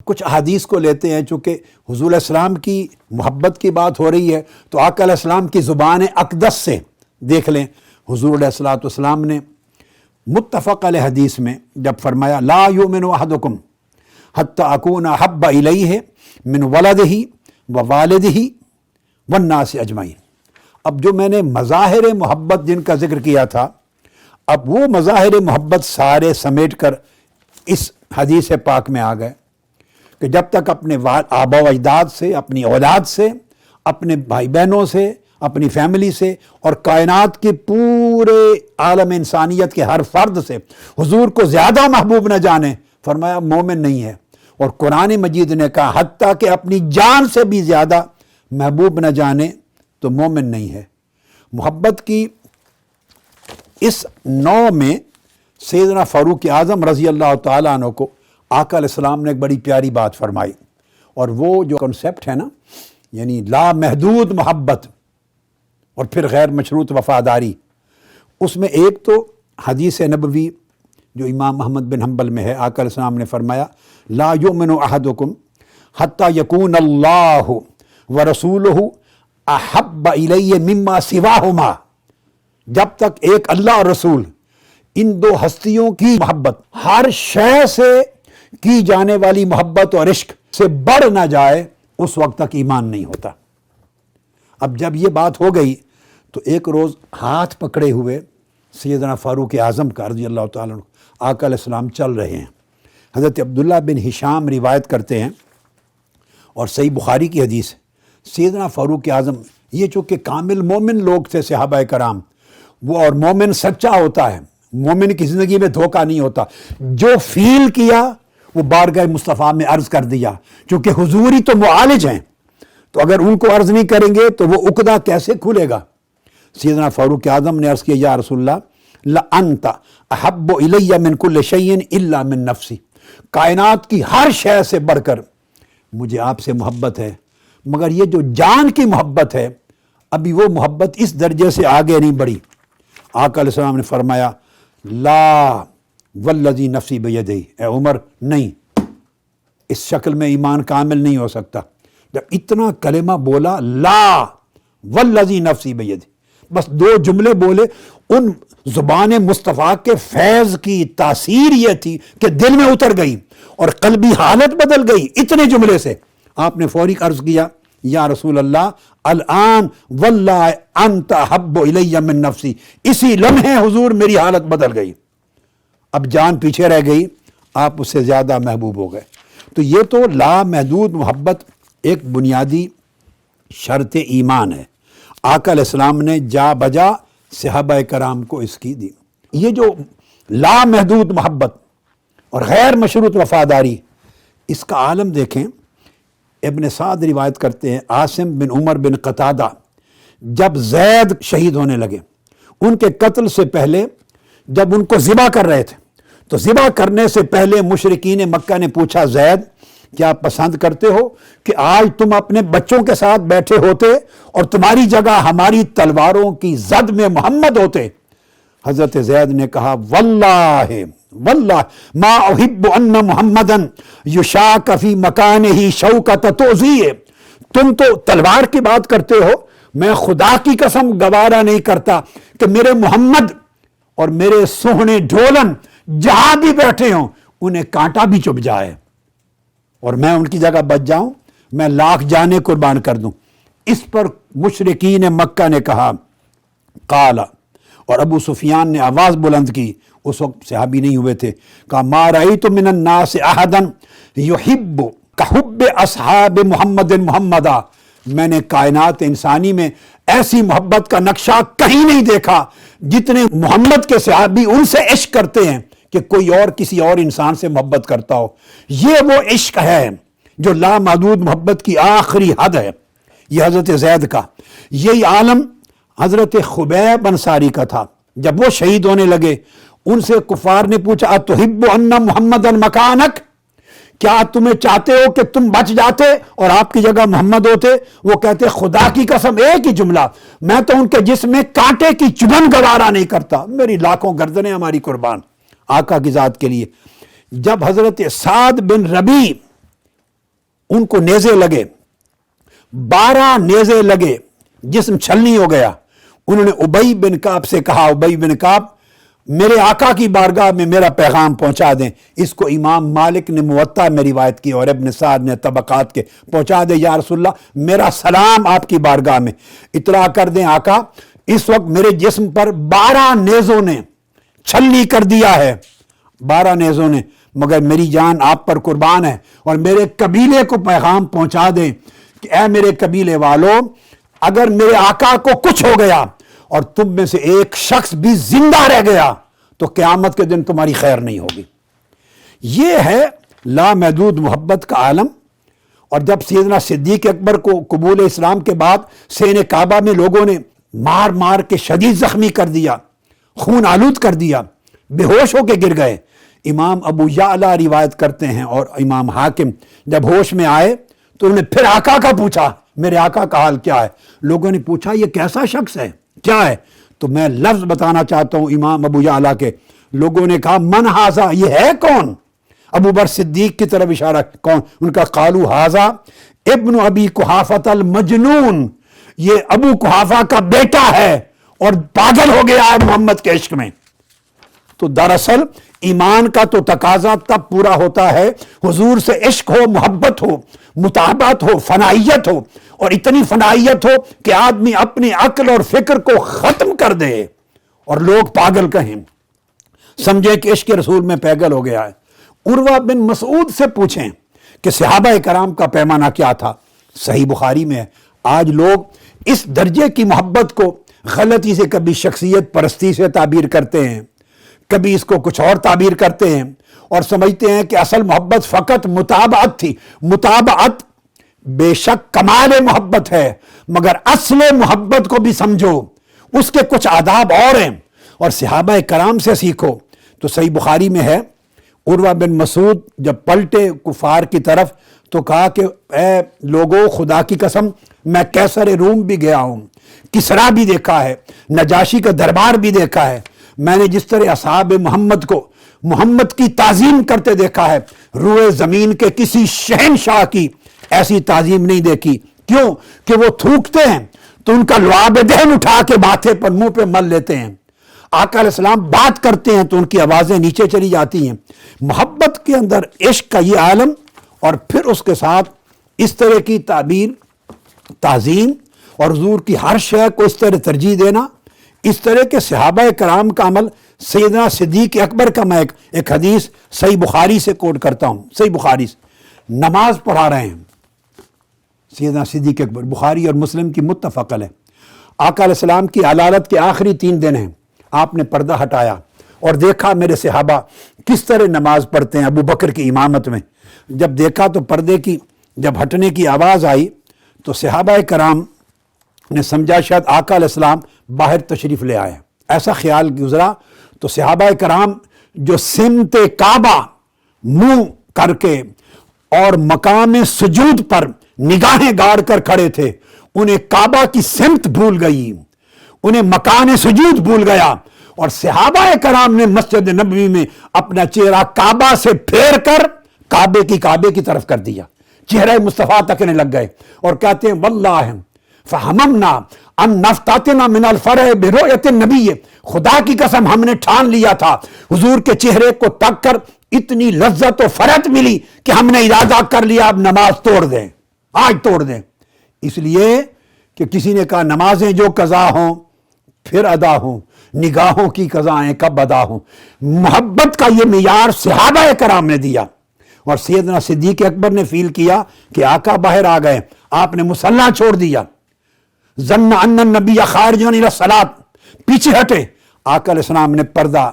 کچھ احادیث کو لیتے ہیں، چونکہ حضور علیہ السلام کی محبت کی بات ہو رہی ہے تو آقا علیہ السلام کی زبان اقدس سے دیکھ لیں۔ حضور علیہ السلام نے متفق علیہ حدیث میں جب فرمایا لا یؤمن احدکم حتی اکون احب الیہ من ولدہ ووالدہ والناس اجمعین۔ اب جو میں نے مظاہر محبت جن کا ذکر کیا تھا، اب وہ مظاہر محبت سارے سمیٹ کر اس حدیث پاک میں آ گئے کہ جب تک اپنے آبا و اجداد سے، اپنی اولاد سے، اپنے بھائی بہنوں سے، اپنی فیملی سے اور کائنات کے پورے عالم انسانیت کے ہر فرد سے حضور کو زیادہ محبوب نہ جانے، فرمایا مومن نہیں ہے۔ اور قرآن مجید نے کہا حتیٰ کہ اپنی جان سے بھی زیادہ محبوب نہ جانے تو مومن نہیں ہے۔ محبت کی اس نوع میں سیدنا فاروق اعظم رضی اللہ تعالیٰ عنہ کو آقا علیہ السلام نے ایک بڑی پیاری بات فرمائی، اور وہ جو کنسیپٹ ہے نا، یعنی لا محدود محبت اور پھر غیر مشروط وفاداری، اس میں ایک تو حدیث نبوی جو امام احمد بن حنبل میں ہے، آقا علیہ السلام نے فرمایا لا یؤمن احدکم حتی یکون اللہ ورسولہ احب الیہ مما سواہما، جب تک ایک اللہ اور رسول ان دو ہستیوں کی محبت ہر شے سے کی جانے والی محبت اور عشق سے بڑھ نہ جائے اس وقت تک ایمان نہیں ہوتا۔ اب جب یہ بات ہو گئی تو ایک روز ہاتھ پکڑے ہوئے سیدنا فاروق اعظم کا رضی اللہ تعالیٰ عنہ آقا علیہ السلام چل رہے ہیں۔ حضرت عبداللہ بن ہشام روایت کرتے ہیں اور صحیح بخاری کی حدیث، سیدنا فاروق اعظم یہ چونکہ کامل مومن لوگ تھے صحابہ کرام، وہ اور مومن سچا ہوتا ہے، مومن کی زندگی میں دھوکہ نہیں ہوتا، جو فیل کیا وہ بارگاہ مصطفیٰ میں عرض کر دیا، چونکہ حضور ہی تو معالج ہیں، تو اگر ان کو عرض نہیں کریں گے تو وہ عقدہ کیسے کھلے گا۔ سیدنا فاروق اعظم نے عرض کیا یا رسول اللہ لأنت احب الی من کل شیء الا من نفسی، کائنات کی ہر شے سے بڑھ کر مجھے آپ سے محبت ہے، مگر یہ جو جان کی محبت ہے ابھی وہ محبت اس درجے سے آگے نہیں بڑھی۔ آقا علیہ السلام نے فرمایا لا والذی نفسی بیدہ، اے عمر نہیں، اس شکل میں ایمان کامل نہیں ہو سکتا۔ جب اتنا کلمہ بولا لا والذی نفسی بیدہ، بس دو جملے بولے، ان زبان مصطفیٰ کے فیض کی تاثیر یہ تھی کہ دل میں اتر گئی اور قلبی حالت بدل گئی اتنے جملے سے۔ آپ نے فوری عرض کیا یا رسول اللہ الآن واللہ انت احب الی من نفسی، اسی لمحے حضور میری حالت بدل گئی، اب جان پیچھے رہ گئی، آپ اس سے زیادہ محبوب ہو گئے۔ تو یہ تو لامحدود محبت ایک بنیادی شرط ایمان ہے، آقا علیہ السلام نے جا بجا صحابہ کرام کو اس کی دی۔ یہ جو لامحدود محبت اور غیر مشروط وفاداری، اس کا عالم دیکھیں۔ ابن سعد روایت کرتے ہیں عاصم بن عمر بن قتادہ جب زید شہید ہونے لگے، ان کے قتل سے پہلے جب ان کو ذبح کر رہے تھے تو ذبح کرنے سے پہلے مشرکین مکہ نے پوچھا زید کیا پسند کرتے ہو کہ آج تم اپنے بچوں کے ساتھ بیٹھے ہوتے اور تمہاری جگہ ہماری تلواروں کی زد میں محمد ہوتے؟ حضرت زید نے کہا واللہ واللہ ما احب ان محمدا یشاک فی مکانہ شوکۃ توزیہ، تم تو تلوار کی بات کرتے ہو، میں خدا کی قسم گوارا نہیں کرتا کہ میرے محمد اور میرے سوہنے ڈھولن جہاں بھی بیٹھے ہوں انہیں کانٹا بھی چبھ جائے اور میں ان کی جگہ بچ جاؤں، میں لاکھ جانیں قربان کر دوں۔ اس پر مشرکین مکہ نے کہا قال، اور ابو سفیان نے آواز بلند کی، اس وقت صحابی نہیں ہوئے تھے، کہا ما رأیت من الناس احدا یحب کحب اصحاب محمد محمدا، میں نے کائنات انسانی میں ایسی محبت کا نقشہ کہیں نہیں دیکھا جتنے محمد کے صحابی ان سے عشق کرتے ہیں کہ کوئی اور کسی اور انسان سے محبت کرتا ہو۔ یہ وہ عشق ہے جو لامحدود محبت کی آخری حد ہے۔ یہ حضرت زید کا، یہی عالم حضرت خبیب انصاری کا تھا۔ جب وہ شہید ہونے لگے ان سے کفار نے پوچھا اتحب ان محمدا مکانک، کیا تمہیں چاہتے ہو کہ تم بچ جاتے اور آپ کی جگہ محمد ہوتے؟ وہ کہتے خدا کی قسم ایک ہی جملہ، میں تو ان کے جسم میں کانٹے کی چبھن گوارا نہیں کرتا، میری لاکھوں گردنیں ہماری قربان آقا کی ذات کے لیے۔ جب حضرت سعد بن ربیع ان کو نیزے لگے، 12 نیزے لگے، جسم چھلنی ہو گیا۔ انہوں نے ابی بن کعب سے کہا، ابی بن کعب میرے آقا کی بارگاہ میں میرا پیغام پہنچا دیں۔ اس کو امام مالک نے موطا میں روایت کی اور ابن سعد نے طبقات کے، پہنچا دے یا رسول اللہ میرا سلام آپ کی بارگاہ میں، اطلاع کر دیں آقا اس وقت میرے جسم پر 12 نیزوں نے چھلنی کر دیا ہے، 12 نیزوں نے، مگر میری جان آپ پر قربان ہے، اور میرے قبیلے کو پیغام پہنچا دیں کہ اے میرے قبیلے والوں، اگر میرے آقا کو کچھ ہو گیا اور تم میں سے ایک شخص بھی زندہ رہ گیا تو قیامت کے دن تمہاری خیر نہیں ہوگی۔ یہ ہے لامحدود محبت کا عالم۔ اور جب سیدنا صدیق اکبر کو قبول اسلام کے بعد سین کعبہ میں لوگوں نے مار مار کے شدید زخمی کر دیا، خون آلود کر دیا، بے ہوش ہو کے گر گئے، امام ابو یعلا روایت کرتے ہیں اور امام حاکم جب ہوش میں آئے تو انہوں نے پھر آقا کا پوچھا، میرے آقا کا حال کیا ہے؟ لوگوں نے پوچھا یہ کیسا شخص ہے، کیا ہے؟ تو میں لفظ بتانا چاہتا ہوں امام ابو یعلا کے۔ لوگوں نے کہا من ہاذا، یہ ہے کون؟ ابو بکر صدیق کی طرف اشارہ، کون؟ ان کا قالو ہاذا ابن ابی قحافۃ المجنون، یہ ابو قحافہ کا بیٹا ہے اور پاگل ہو گیا ہے محمد کے عشق میں۔ تو دراصل ایمان کا تو تقاضا تب پورا ہوتا ہے حضور سے عشق ہو، محبت ہو، مطابعت ہو، فنائیت ہو، اور اتنی فنائیت ہو کہ آدمی اپنی عقل اور فکر کو ختم کر دے اور لوگ پاگل کہیں، سمجھے کہ عشق رسول میں پیگل ہو گیا ہے۔ عروہ بن مسعود سے پوچھیں کہ صحابہ کرام کا پیمانہ کیا تھا، صحیح بخاری میں ہے۔ آج لوگ اس درجے کی محبت کو غلطی سے کبھی شخصیت پرستی سے تعبیر کرتے ہیں، کبھی اس کو کچھ اور تعبیر کرتے ہیں اور سمجھتے ہیں کہ اصل محبت فقط مطابعت تھی۔ مطابعت بے شک کمال محبت ہے، مگر اصل محبت کو بھی سمجھو، اس کے کچھ آداب اور ہیں اور صحابہ کرام سے سیکھو۔ تو صحیح بخاری میں ہے، عروہ بن مسعود جب پلٹے کفار کی طرف تو کہا کہ اے لوگوں، خدا کی قسم میں کیسر روم بھی گیا ہوں، کسرا بھی دیکھا ہے، نجاشی کا دربار بھی دیکھا ہے، میں نے جس طرح اصحاب محمد کو محمد کی تعظیم کرتے دیکھا ہے، روئے زمین کے کسی شہنشاہ کی ایسی تعظیم نہیں دیکھی۔ کیوں؟ کہ وہ تھوکتے ہیں تو ان کا لعاب دہن اٹھا کے ماتھے پر، منہ پہ مل لیتے ہیں۔ آقا علیہ السلام بات کرتے ہیں تو ان کی آوازیں نیچے چلی جاتی ہیں۔ محبت کے اندر عشق کا یہ عالم، اور پھر اس کے ساتھ اس طرح کی تعبیر، تعظیم اور حضور کی ہر شے کو اس طرح ترجیح دینا، اس طرح کے صحابہ کرام کا عمل۔ سیدنا صدیق اکبر کا میں ایک حدیث صحیح بخاری سے کوٹ کرتا ہوں، صحیح بخاری سے، نماز پڑھا رہے ہیں سیدنا صدیق اکبر، بخاری اور مسلم کی متفق علیہ۔ آقا علیہ السلام کی علالت کے آخری 3 دن ہیں، آپ نے پردہ ہٹایا اور دیکھا میرے صحابہ کس طرح نماز پڑھتے ہیں ابو بکر کی امامت میں۔ جب دیکھا تو پردے کی جب ہٹنے کی آواز آئی تو صحابہ کرام نے سمجھا شاید آقا علیہ السلام باہر تشریف لے آئے، ایسا خیال گزرا۔ تو صحابہ کرام جو سمت کعبہ منہ کر کے اور مقام سجود پر نگاہیں گاڑ کر کھڑے تھے، انہیں کعبہ کی سمت بھول گئی، انہیں مکان سجود بھول گیا، اور صحابہ کرام نے مسجد نبوی میں اپنا چہرہ کعبہ سے پھیر کر کعبے کی طرف کر دیا، چہرہ مصطفیٰ تکنے لگ گئے اور کہتے ہیں واللہ فہممنا ان نفتاتنا من الفرح برؤیت النبی، خدا کی قسم ہم نے ٹھان لیا تھا حضور کے چہرے کو تک کر اتنی لذت و فرحت ملی کہ ہم نے ارادہ کر لیا اب نماز توڑ دیں، آج توڑ دیں۔ اس لیے کہ کسی نے کہا نمازیں جو قضا ہوں پھر ادا ہوں، نگاہوں کی قضائیں کب ادا ہوں۔ محبت کا یہ معیار صحابہ کرام نے دیا، اور سیدنا صدیق اکبر نے فیل کیا کہ آقا باہر آ گئے، آپ نے مصلی چھوڑ دیا، ظن ان النبی خارج الی الصلاۃ، پیچھے ہٹے۔ آقا علیہ السلام نے پردہ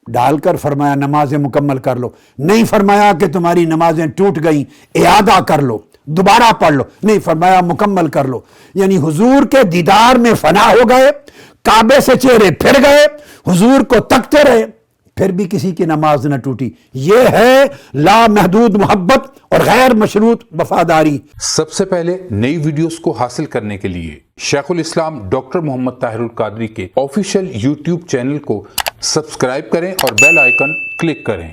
ڈال کر فرمایا نمازیں مکمل کر لو، نہیں فرمایا کہ تمہاری نمازیں ٹوٹ گئیں اعادہ کر لو، دوبارہ پڑھ لو، نہیں فرمایا مکمل کر لو۔ یعنی حضور کے دیدار میں فنا ہو گئے، کعبے سے چہرے پھر گئے، حضور کو تکتے رہے، پھر بھی کسی کی نماز نہ ٹوٹی۔ یہ ہے لامحدود محبت اور غیر مشروط وفاداری۔ سب سے پہلے نئی ویڈیوز کو حاصل کرنے کے لیے شیخ الاسلام ڈاکٹر محمد طاہر القادری کے آفیشیل یوٹیوب چینل کو سبسکرائب کریں اور بیل آئیکن کلک کریں۔